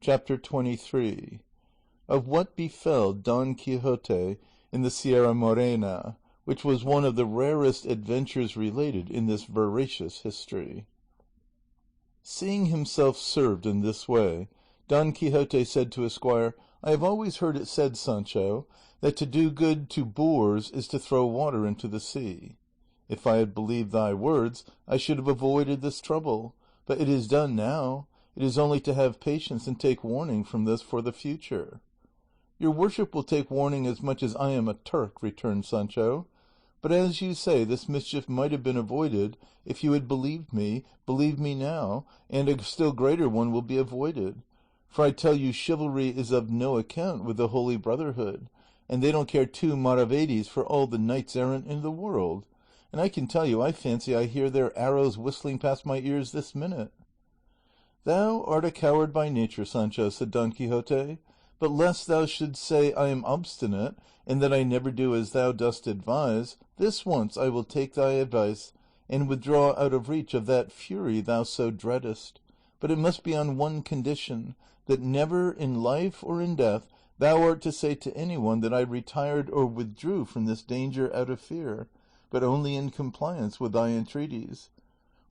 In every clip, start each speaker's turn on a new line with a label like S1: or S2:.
S1: Chapter 23. Of what befell Don Quixote in the Sierra Morena, which was one of the rarest adventures related in this veracious history. Seeing himself served in this way, Don Quixote said to his squire, "I have always heard it said, Sancho, that to do good to boors is to throw water into the sea. If I had believed thy words, I should have avoided this trouble, but it is done now. It is only to have patience and take warning from this for the future." "Your worship will take warning as much as I am a Turk," returned Sancho; "but as you say, this mischief might have been avoided if you had believed me now, and a still greater one will be avoided. For I tell you chivalry is of no account with the Holy Brotherhood, and they don't care two maravedis for all the knights errant in the world. And I can tell you, I fancy I hear their arrows whistling past my ears this minute." "Thou art a coward by nature, Sancho," said Don Quixote; "but lest thou shouldst say I am obstinate, and that I never do as thou dost advise, this once I will take thy advice, and withdraw out of reach of that fury thou so dreadest; but it must be on one condition, that never in life or in death thou art to say to any one that I retired or withdrew from this danger out of fear, but only in compliance with thy entreaties.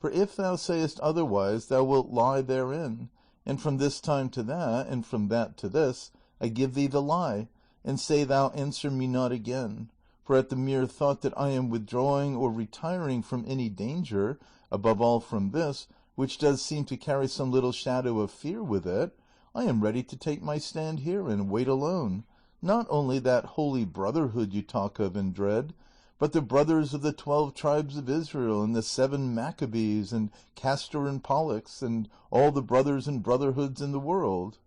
S1: For if thou sayest otherwise, thou wilt lie therein, and from this time to that, and from that to this, I give thee the lie, and say thou answer me not again; for at the mere thought that I am withdrawing or retiring from any danger, above all from this, which does seem to carry some little shadow of fear with it, I am ready to take my stand here and wait alone, not only that holy brotherhood you talk of and dread, but the brothers of the 12 tribes of Israel, and the 7 Maccabees, and Castor and Pollux, and all the brothers and brotherhoods in the world."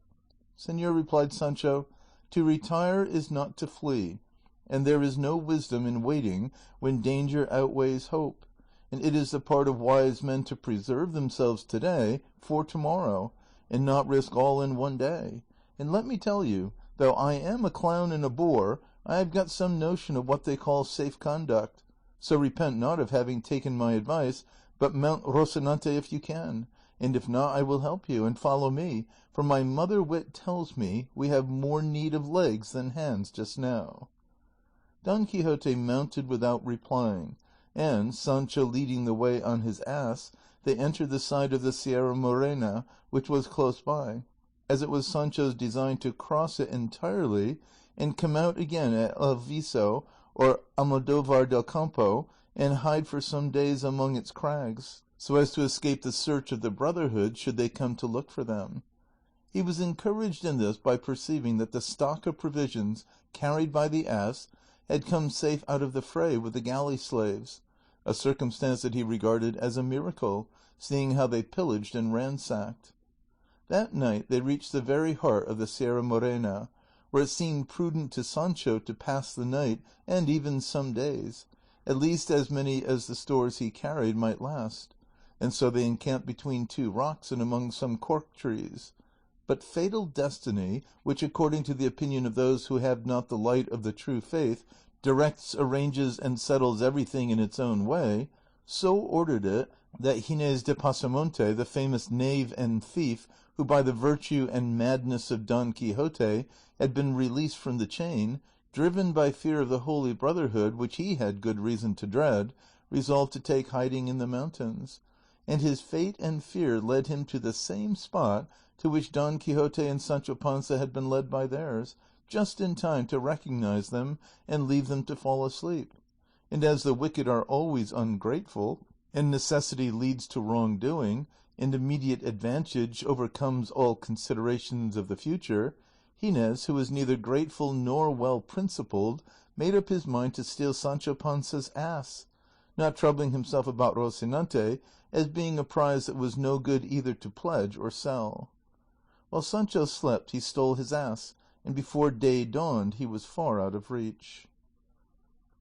S1: "Señor," replied Sancho, "to retire is not to flee, and there is no wisdom in waiting when danger outweighs hope, and it is the part of wise men to preserve themselves today for tomorrow, and not risk all in one day. And let me tell you, though I am a clown and a boor, I have got some notion of what they call safe conduct; so repent not of having taken my advice, but mount Rocinante if you can, and if not I will help you, and follow me, for my mother wit tells me we have more need of legs than hands just now." Don Quixote mounted without replying, and, Sancho leading the way on his ass, they entered the side of the Sierra Morena, which was close by, as it was Sancho's design to cross it entirely and come out again at El Viso or Almodovar del Campo, and hide for some days among its crags, so as to escape the search of the brotherhood should they come to look for them. He was encouraged in this by perceiving that the stock of provisions carried by the ass had come safe out of the fray with the galley slaves, a circumstance that he regarded as a miracle, seeing how they pillaged and ransacked. That night they reached the very heart of the Sierra Morena, where it seemed prudent to Sancho to pass the night and even some days, at least as many as the stores he carried might last, and so they encamped between 2 rocks and among some cork trees. But fatal destiny, which according to the opinion of those who have not the light of the true faith directs, arranges, and settles everything in its own way, so ordered it that Gines de Pasamonte, the famous knave and thief, who by the virtue and madness of Don Quixote had been released from the chain, driven by fear of the Holy Brotherhood, which he had good reason to dread, resolved to take hiding in the mountains, and his fate and fear led him to the same spot to which Don Quixote and Sancho Panza had been led by theirs, just in time to recognize them and leave them to fall asleep. And as the wicked are always ungrateful, and necessity leads to wrongdoing, and immediate advantage overcomes all considerations of the future, Gines, who was neither grateful nor well principled, made up his mind to steal Sancho Panza's ass, not troubling himself about Rocinante, as being a prize that was no good either to pledge or sell. While Sancho slept he stole his ass, and before day dawned he was far out of reach.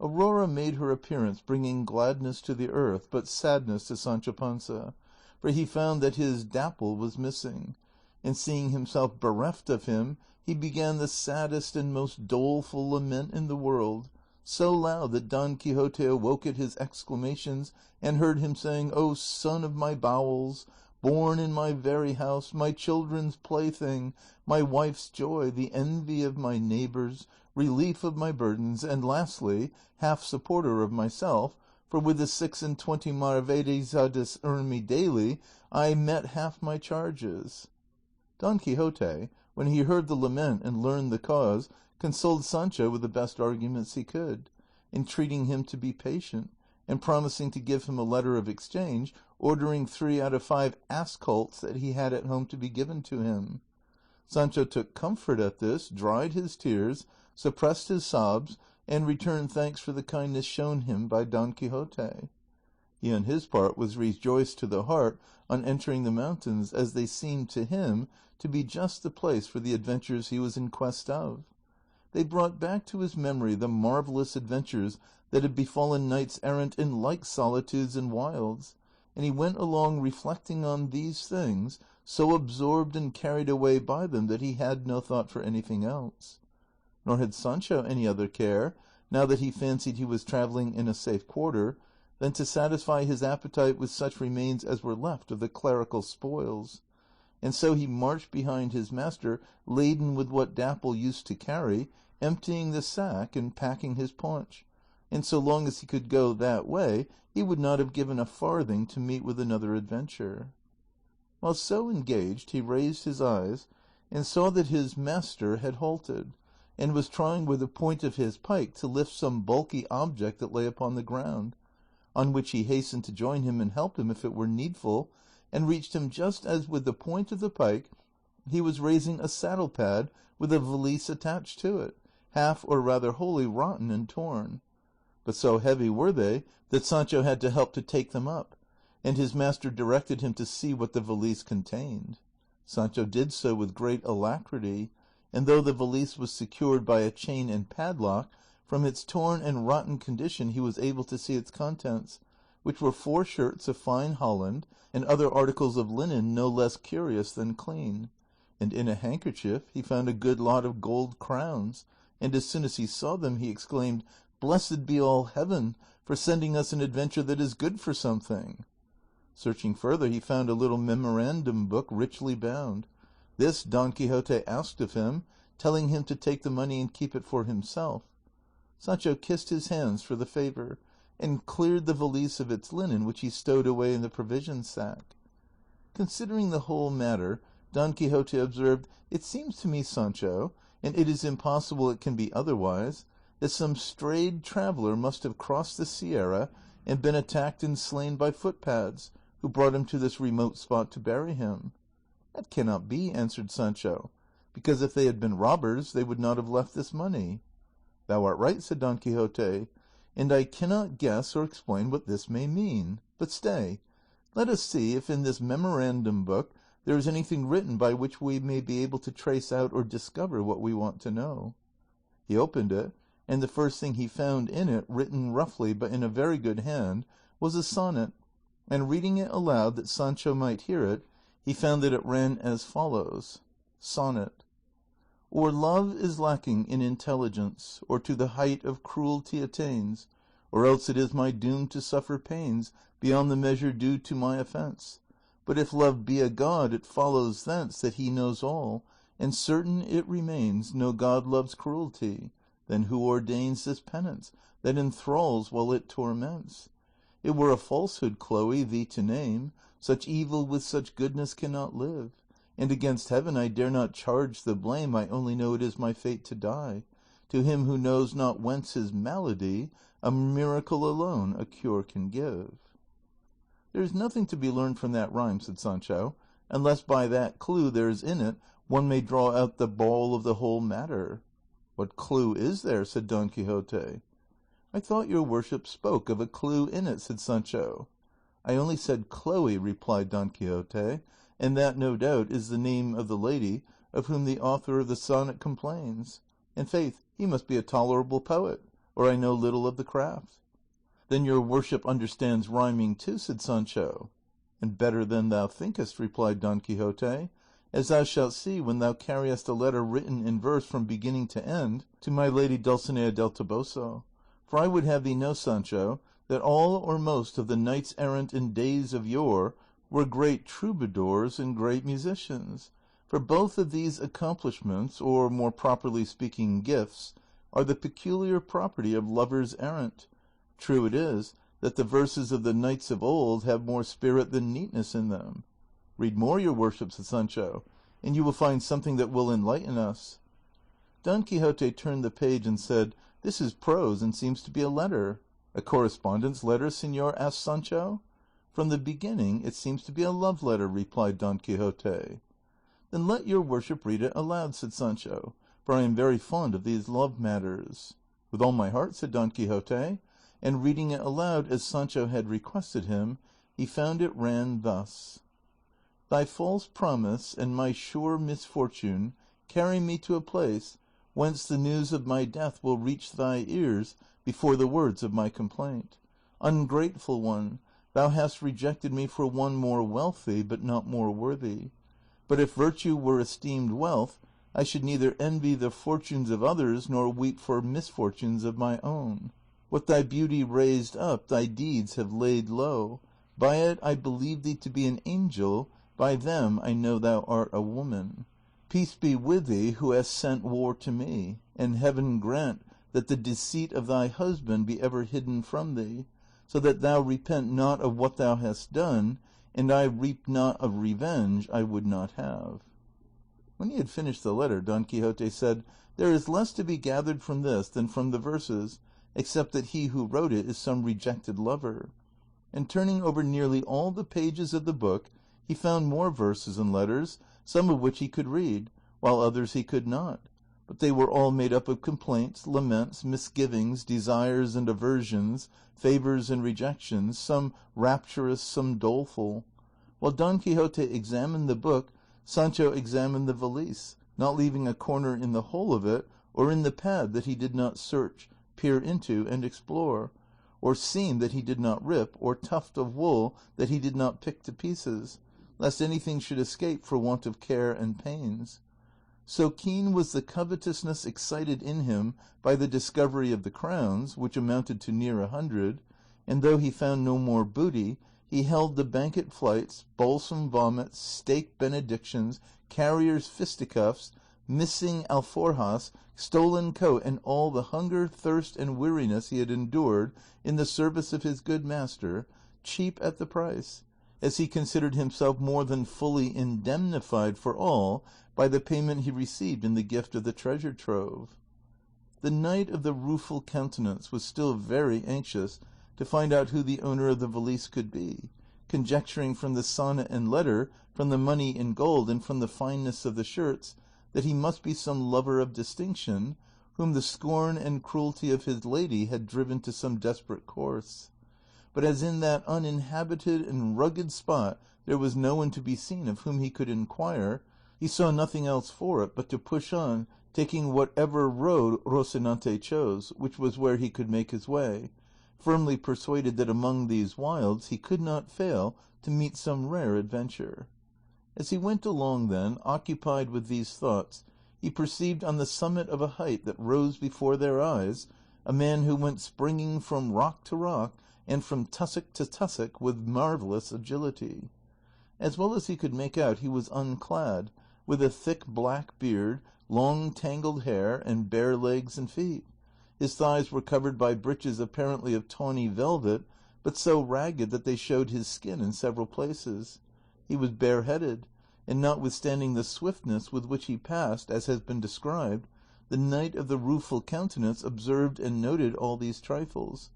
S1: Aurora made her appearance bringing gladness to the earth, but sadness to Sancho Panza, for he found that his Dapple was missing, and seeing himself bereft of him, he began the saddest and most doleful lament in the world, so loud that Don Quixote awoke at his exclamations and heard him saying, "O son of my bowels, born in my very house, my children's plaything, my wife's joy, the envy of my neighbors, relief of my burdens, and lastly, half supporter of myself, for with the 26 maravedis thou didst earn me daily, I met half my charges. Don Quixote, when he heard the lament and learned the cause, consoled Sancho with the best arguments he could, entreating him to be patient, and promising to give him a letter of exchange, ordering 3 out of 5 ass-colts that he had at home to be given to him. Sancho took comfort at this, dried his tears, suppressed his sobs, and returned thanks for the kindness shown him by Don Quixote. He on his part was rejoiced to the heart on entering the mountains, as they seemed to him to be just the place for the adventures he was in quest of. They brought back to his memory the marvellous adventures that had befallen knights errant in like solitudes and wilds, and he went along reflecting on these things, so absorbed and carried away by them that he had no thought for anything else. Nor had Sancho any other care, now that he fancied he was travelling in a safe quarter, than to satisfy his appetite with such remains as were left of the clerical spoils. And so he marched behind his master, laden with what Dapple used to carry, emptying the sack and packing his paunch, and so long as he could go that way he would not have given a farthing to meet with another adventure. While so engaged he raised his eyes and saw that his master had halted, and was trying with the point of his pike to lift some bulky object that lay upon the ground, on which he hastened to join him and help him if it were needful, and reached him just as with the point of the pike he was raising a saddle pad with a valise attached to it, half or rather wholly rotten and torn. But so heavy were they that Sancho had to help to take them up, and his master directed him to see what the valise contained. Sancho did so with great alacrity, and though the valise was secured by a chain and padlock, from its torn and rotten condition he was able to see its contents, which were 4 shirts of fine holland, and other articles of linen no less curious than clean. And in a handkerchief he found a good lot of gold crowns, and as soon as he saw them he exclaimed, "Blessed be all heaven for sending us an adventure that is good for something." Searching further he found a little memorandum book richly bound. This Don Quixote asked of him, telling him to take the money and keep it for himself. Sancho kissed his hands for the favour, and cleared the valise of its linen, which he stowed away in the provision sack. Considering the whole matter, Don Quixote observed, "It seems to me, Sancho, and it is impossible it can be otherwise, that some strayed traveller must have crossed the Sierra and been attacked and slain by footpads, who brought him to this remote spot to bury him." "That cannot be," answered Sancho, "because if they had been robbers they would not have left this money." "Thou art right," said Don Quixote, "and I cannot guess or explain what this may mean. But stay, let us see if in this memorandum book there is anything written by which we may be able to trace out or discover what we want to know." He opened it, and the first thing he found in it, written roughly but in a very good hand, was a sonnet, and reading it aloud that Sancho might hear it, he found that it ran as follows: Sonnet. Or love is lacking in intelligence, or to the height of cruelty attains, or else it is my doom to suffer pains beyond the measure due to my offence. But if love be a god, it follows thence that he knows all, and certain it remains no god loves cruelty. Then who ordains this penance that enthralls while it torments? It were a falsehood, Chloe, thee to name. Such evil with such goodness cannot live, and against heaven I dare not charge the blame, I only know it is my fate to die. To him who knows not whence his malady, a miracle alone a cure can give. There is nothing to be learned from that rhyme, said Sancho, unless by that clue there is in it one may draw out the ball of the whole matter. What clue is there? Said Don Quixote. I thought your worship spoke of a clue in it, said Sancho. I only said Chloe, replied Don Quixote, and that, no doubt, is the name of the lady of whom the author of the sonnet complains. In faith, he must be a tolerable poet, or I know little of the craft. Then your worship understands rhyming too, said Sancho. And better than thou thinkest, replied Don Quixote, as thou shalt see when thou carriest a letter written in verse from beginning to end to my lady Dulcinea del Toboso. For I would have thee know, Sancho, that all or most of the knights errant in days of yore were great troubadours and great musicians, for both of these accomplishments, or more properly speaking gifts, are the peculiar property of lovers errant. True it is that the verses of the knights of old have more spirit than neatness in them. Read more, your worship, said Sancho, and you will find something that will enlighten us. Don Quixote turned the page and said, "This is prose and seems to be a letter." "A correspondence letter, señor?" asked Sancho. "From the beginning it seems to be a love letter," replied Don Quixote. "Then let your worship read it aloud," said Sancho, "for I am very fond of these love matters." "With all my heart," said Don Quixote, and reading it aloud as Sancho had requested him, he found it ran thus: "Thy false promise and my sure misfortune carry me to a place whence the news of my death will reach thy ears before the words of my complaint. Ungrateful one, thou hast rejected me for one more wealthy, but not more worthy. But if virtue were esteemed wealth, I should neither envy the fortunes of others nor weep for misfortunes of my own. What thy beauty raised up, thy deeds have laid low. By it I believe thee to be an angel, by them I know thou art a woman. Peace be with thee who hast sent war to me, and heaven grant that the deceit of thy husband be ever hidden from thee, so that thou repent not of what thou hast done, and I reap not of revenge I would not have." When he had finished the letter, Don Quixote said, "There is less to be gathered from this than from the verses, except that he who wrote it is some rejected lover." And turning over nearly all the pages of the book, he found more verses and letters, some of which he could read, while others he could not, but they were all made up of complaints, laments, misgivings, desires and aversions, favors and rejections, some rapturous, some doleful. While Don Quixote examined the book, Sancho examined the valise, not leaving a corner in the whole of it, or in the pad that he did not search, peer into, and explore, or seam that he did not rip, or tuft of wool that he did not pick to pieces, lest anything should escape for want of care and pains. So keen was the covetousness excited in him by the discovery of the crowns, which amounted to near 100, and though he found no more booty, he held the banquet flights, balsam vomits, stake benedictions, carriers' fisticuffs, missing alforjas, stolen coat, and all the hunger, thirst, and weariness he had endured in the service of his good master, cheap at the price, as he considered himself more than fully indemnified for all by the payment he received in the gift of the treasure trove. The Knight of the Rueful Countenance was still very anxious to find out who the owner of the valise could be, conjecturing from the sonnet and letter, from the money in gold, and from the fineness of the shirts, that he must be some lover of distinction, whom the scorn and cruelty of his lady had driven to some desperate course. But as in that uninhabited and rugged spot there was no one to be seen of whom he could inquire, he saw nothing else for it but to push on, taking whatever road Rocinante chose, which was where he could make his way, firmly persuaded that among these wilds he could not fail to meet some rare adventure. As he went along then, occupied with these thoughts, he perceived on the summit of a height that rose before their eyes a man who went springing from rock to rock and from tussock to tussock with marvellous agility. As well as he could make out, he was unclad, with a thick black beard, long tangled hair, and bare legs and feet. His thighs were covered by breeches apparently of tawny velvet, but so ragged that they showed his skin in several places. He was bareheaded, and notwithstanding the swiftness with which he passed, as has been described, the Knight of the Rueful Countenance observed and noted all these trifles,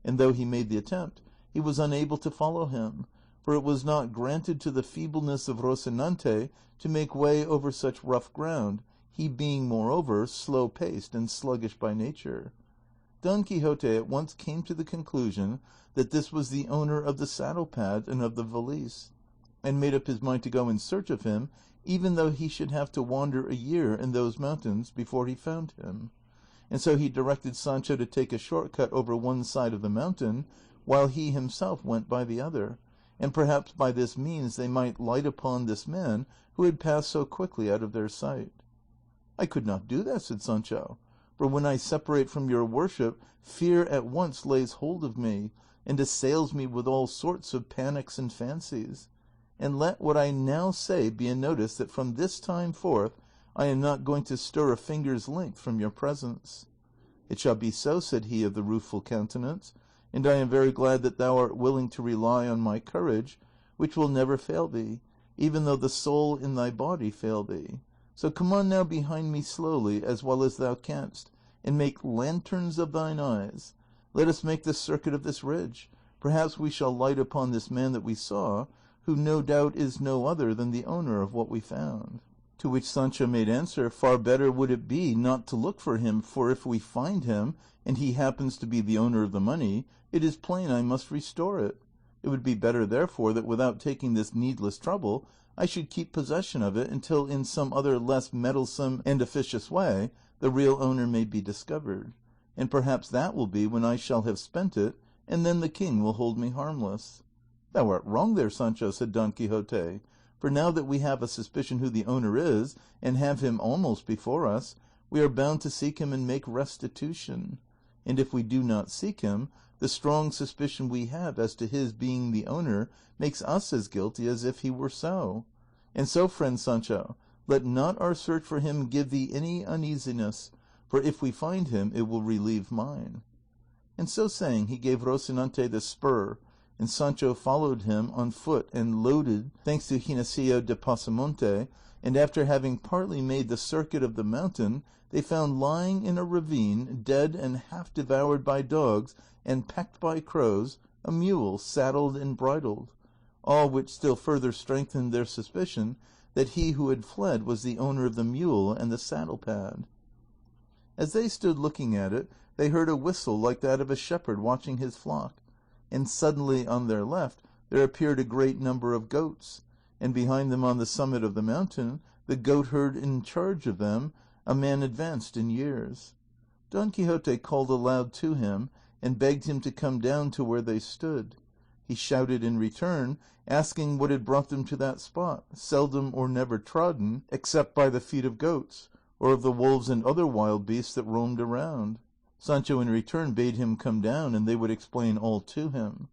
S1: and though he made the attempt, he was unable to follow him, for it was not granted to the feebleness of Rocinante to make way over such rough ground, he being, moreover, slow-paced and sluggish by nature. Don Quixote at once came to the conclusion that this was the owner of the saddle-pad and of the valise, and made up his mind to go in search of him, even though he should have to wander a year in those mountains before he found him. And so he directed Sancho to take a short cut over one side of the mountain, while he himself went by the other, and perhaps by this means they might light upon this man who had passed so quickly out of their sight. "I could not do that," said Sancho, "for when I separate from your worship, fear at once lays hold of me, and assails me with all sorts of panics and fancies. and let what I now say be a notice that from this time forth I am not going to stir a finger's length from your presence." "It shall be so," said he of the rueful countenance, "and I am very glad that thou art willing to rely on my courage, which will never fail thee, even though the soul in thy body fail thee. So come on now behind me slowly, as well as thou canst, and make lanterns of thine eyes. Let us make the circuit of this ridge. Perhaps we shall light upon this man that we saw, who no doubt is no other than the owner of what we found." To which Sancho made answer, "Far better would it be not to look for him, for if we find him, and he happens to be the owner of the money, it is plain I must restore it. It would be better, therefore, that without taking this needless trouble I should keep possession of it until in some other less meddlesome and officious way the real owner may be discovered, and perhaps that will be when I shall have spent it, and then the king will hold me harmless." "Thou art wrong there, Sancho," said Don Quixote, "for now that we have a suspicion who the owner is, and have him almost before us, we are bound to seek him and make restitution; and if we do not seek him, the strong suspicion we have as to his being the owner makes us as guilty as if he were so. And so, friend Sancho, let not our search for him give thee any uneasiness, for if we find him it will relieve mine." And so saying he gave Rocinante the spur, and Sancho followed him on foot and loaded, thanks to Ginesillo de Pasamonte, and after having partly made the circuit of the mountain, they found lying in a ravine, dead and half devoured by dogs and pecked by crows, a mule saddled and bridled, all which still further strengthened their suspicion that he who had fled was the owner of the mule and the saddle pad. As they stood looking at it, they heard a whistle like that of a shepherd watching his flock, and suddenly on their left there appeared a great number of goats, and behind them on the summit of the mountain the goatherd in charge of them, a man advanced in years. Don Quixote called aloud to him and begged him to come down to where they stood. He shouted in return, asking what had brought them to that spot, seldom or never trodden except by the feet of goats, or of the wolves and other wild beasts that roamed around. Sancho in return bade him come down, and they would explain all to him.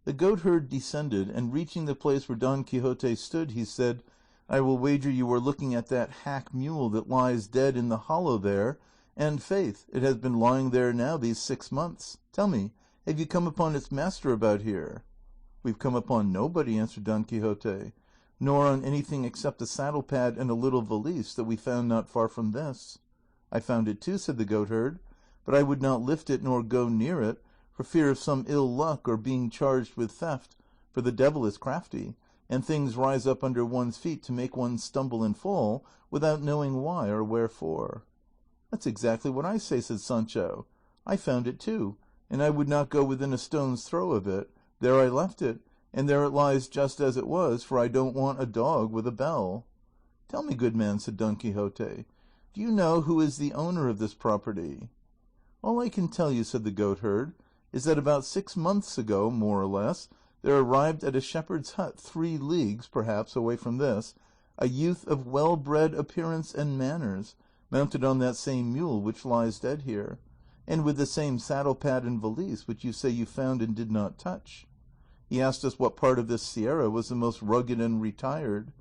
S1: The goatherd descended, and reaching the place where Don Quixote stood, he said, "I will wager you are looking at that hack mule that lies dead in the hollow there, and, faith, it has been lying there now these 6 months. Tell me, have you come upon its master about here?" "We've come upon nobody," answered Don Quixote, "nor on anything except a saddle pad and a little valise that we found not far from this." "I found it too," said the goatherd, "but I would not lift it nor go near it, for fear of some ill luck or being charged with theft, for the devil is crafty, and things rise up under one's feet to make one stumble and fall without knowing why or wherefore." "That's exactly what I say," said Sancho. "I found it too, and I would not go within a stone's throw of it. There I left it, and there it lies just as it was, for I don't want a dog with a bell." "Tell me, good man," said Don Quixote, "do you know who is the owner of this property?" "All I can tell you," said the goatherd, "is that about 6 months ago, more or less, there arrived at a shepherd's hut 3 leagues, perhaps, away from this, a youth of well-bred appearance and manners, mounted on that same mule which lies dead here, and with the same saddle pad and valise which you say you found and did not touch. He asked us what part of this sierra was the most rugged and retired.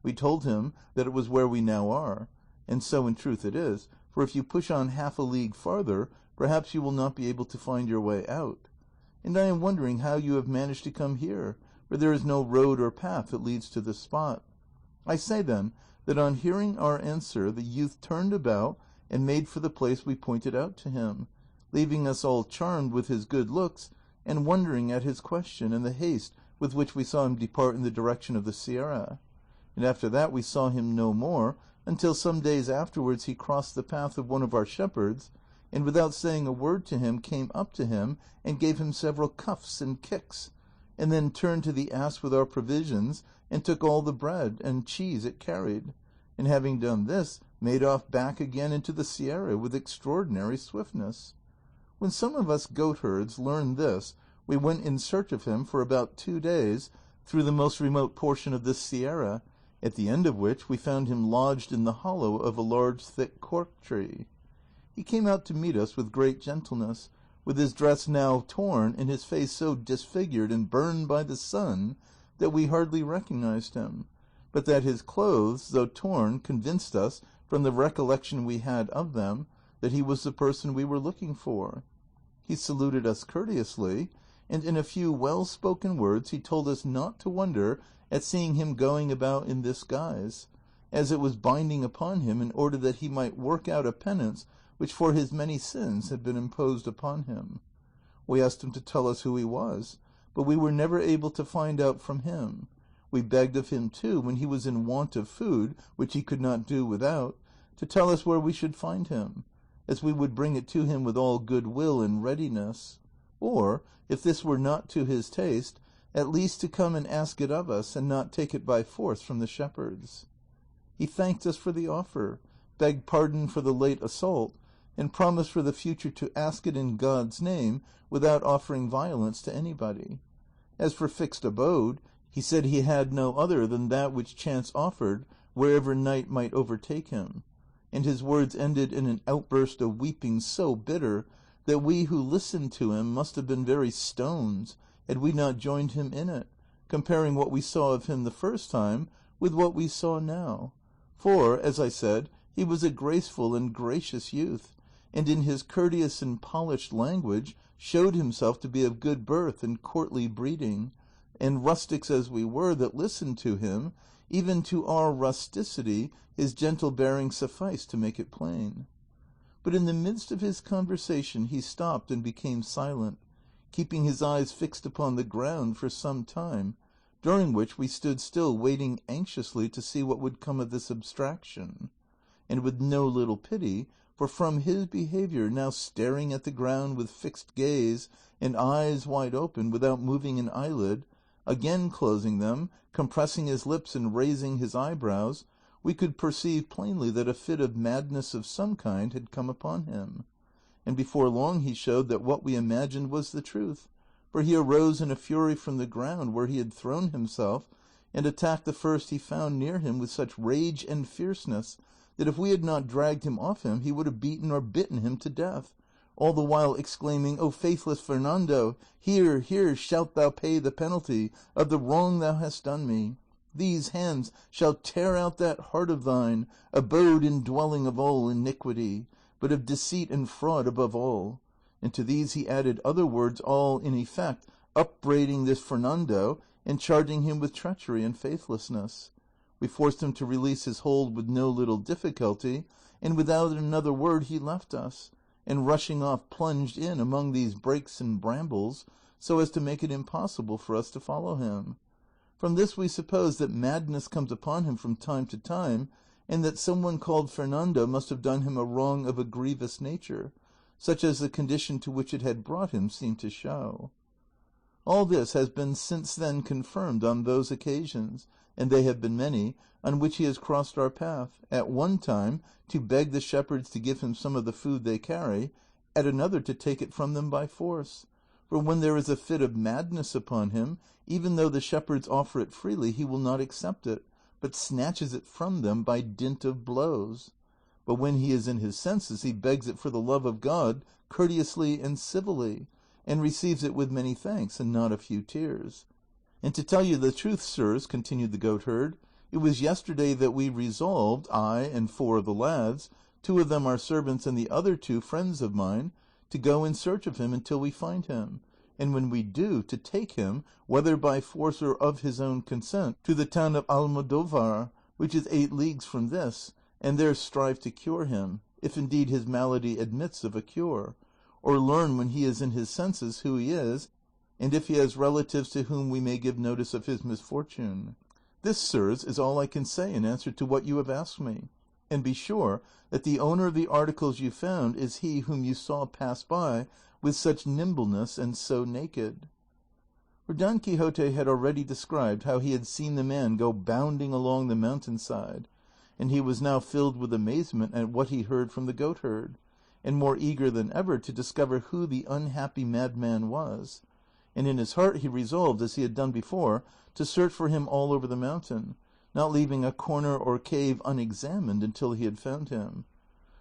S1: We told him that it was where we now are, and so in truth it is, for if you push on half a league farther, perhaps you will not be able to find your way out. And I am wondering how you have managed to come here, for there is no road or path that leads to this spot. I say then that on hearing our answer the youth turned about and made for the place we pointed out to him, leaving us all charmed with his good looks and wondering at his question and the haste with which we saw him depart in the direction of the sierra. And after that we saw him no more, until some days afterwards he crossed the path of one of our shepherds, and without saying a word to him came up to him and gave him several cuffs and kicks, and then turned to the ass with our provisions and took all the bread and cheese it carried, and having done this made off back again into the sierra with extraordinary swiftness. When some of us goatherds learned this, we went in search of him for about 2 days through the most remote portion of this sierra, at the end of which we found him lodged in the hollow of a large thick cork tree. He came out to meet us with great gentleness, with his dress now torn and his face so disfigured and burned by the sun that we hardly recognized him, but that his clothes, though torn, convinced us, from the recollection we had of them, that he was the person we were looking for. He saluted us courteously, and in a few well-spoken words he told us not to wonder at seeing him going about in this guise, as it was binding upon him in order that he might work out a penance which for his many sins had been imposed upon him. We asked him to tell us who he was, but we were never able to find out from him. We begged of him, too, when he was in want of food, which he could not do without, to tell us where we should find him, as we would bring it to him with all good will and readiness, or, if this were not to his taste, at least to come and ask it of us, and not take it by force from the shepherds. He thanked us for the offer, begged pardon for the late assault, and promised for the future to ask it in God's name without offering violence to anybody. As for fixed abode, he said he had no other than that which chance offered wherever night might overtake him, and his words ended in an outburst of weeping so bitter that we who listened to him must have been very stones had we not joined him in it, comparing what we saw of him the first time with what we saw now. For, as I said, he was a graceful and gracious youth, and in his courteous and polished language showed himself to be of good birth and courtly breeding, and rustics as we were that listened to him, even to our rusticity his gentle bearing sufficed to make it plain. But in the midst of his conversation he stopped and became silent, keeping his eyes fixed upon the ground for some time, during which we stood still waiting anxiously to see what would come of this abstraction, and with no little pity, for from his behaviour, now staring at the ground with fixed gaze and eyes wide open without moving an eyelid, again closing them, compressing his lips and raising his eyebrows, we could perceive plainly that a fit of madness of some kind had come upon him, and before long he showed that what we imagined was the truth, for he arose in a fury from the ground where he had thrown himself, and attacked the first he found near him with such rage and fierceness that if we had not dragged him off him he would have beaten or bitten him to death, all the while exclaiming, "O faithless Fernando, here, here shalt thou pay the penalty of the wrong thou hast done me. These hands shall tear out that heart of thine, abode and dwelling of all iniquity, but of deceit and fraud above all." And to these he added other words, all, in effect, upbraiding this Fernando and charging him with treachery and faithlessness. We forced him to release his hold with no little difficulty, and without another word he left us, and rushing off plunged in among these brakes and brambles, so as to make it impossible for us to follow him. From this we suppose that madness comes upon him from time to time, and that some one called Fernando must have done him a wrong of a grievous nature, such as the condition to which it had brought him seemed to show. All this has been since then confirmed on those occasions, and they have been many, on which he has crossed our path, at one time to beg the shepherds to give him some of the food they carry, at another to take it from them by force. For when there is a fit of madness upon him, even though the shepherds offer it freely, he will not accept it, but snatches it from them by dint of blows. But when he is in his senses, he begs it for the love of God, courteously and civilly, and receives it with many thanks and not a few tears. And to tell you the truth, sirs, continued the goatherd, it was yesterday that we resolved, I and 4 of the lads, 2 of them our servants and the other 2 friends of mine, to go in search of him until we find him, and when we do, to take him, whether by force or of his own consent, to the town of Almodovar, which is 8 leagues from this, and there strive to cure him, if indeed his malady admits of a cure, or learn when he is in his senses who he is, and if he has relatives to whom we may give notice of his misfortune. This, sirs, is all I can say in answer to what you have asked me, and be sure that the owner of the articles you found is he whom you saw pass by with such nimbleness and so naked. For Don Quixote had already described how he had seen the man go bounding along the mountain-side, and he was now filled with amazement at what he heard from the goatherd, and more eager than ever to discover who the unhappy madman was, and in his heart he resolved, as he had done before, to search for him all over the mountain, not leaving a corner or cave unexamined until he had found him.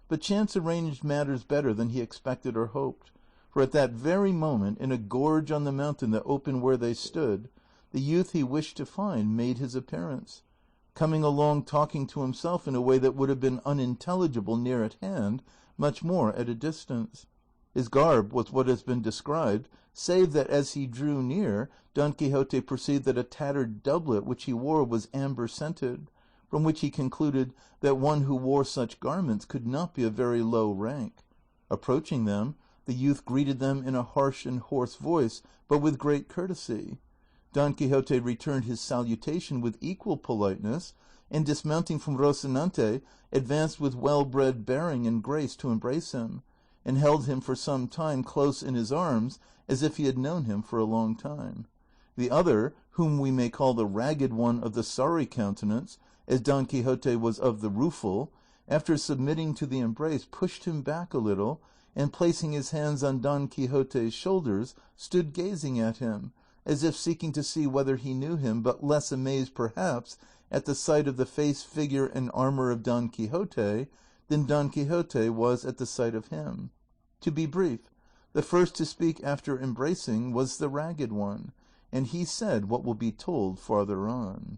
S1: But chance arranged matters better than he expected or hoped, for at that very moment, in a gorge on the mountain that opened where they stood, the youth he wished to find made his appearance, coming along talking to himself in a way that would have been unintelligible near at hand, much more at a distance. His garb was what has been described, save that as he drew near, Don Quixote perceived that a tattered doublet which he wore was amber-scented, from which he concluded that one who wore such garments could not be of very low rank. Approaching them, the youth greeted them in a harsh and hoarse voice, but with great courtesy. Don Quixote returned his salutation with equal politeness, and dismounting from Rocinante, advanced with well-bred bearing and grace to embrace him, and held him for some time close in his arms, as if he had known him for a long time. The other, whom we may call the ragged one of the sorry countenance, as Don Quixote was of the rueful, after submitting to the embrace, pushed him back a little, and placing his hands on Don Quixote's shoulders, stood gazing at him, as if seeking to see whether he knew him, but less amazed perhaps at the sight of the face, figure, and armor of Don Quixote than Don Quixote was at the sight of him. To be brief, the first to speak after embracing was the ragged one, and he said what will be told farther on.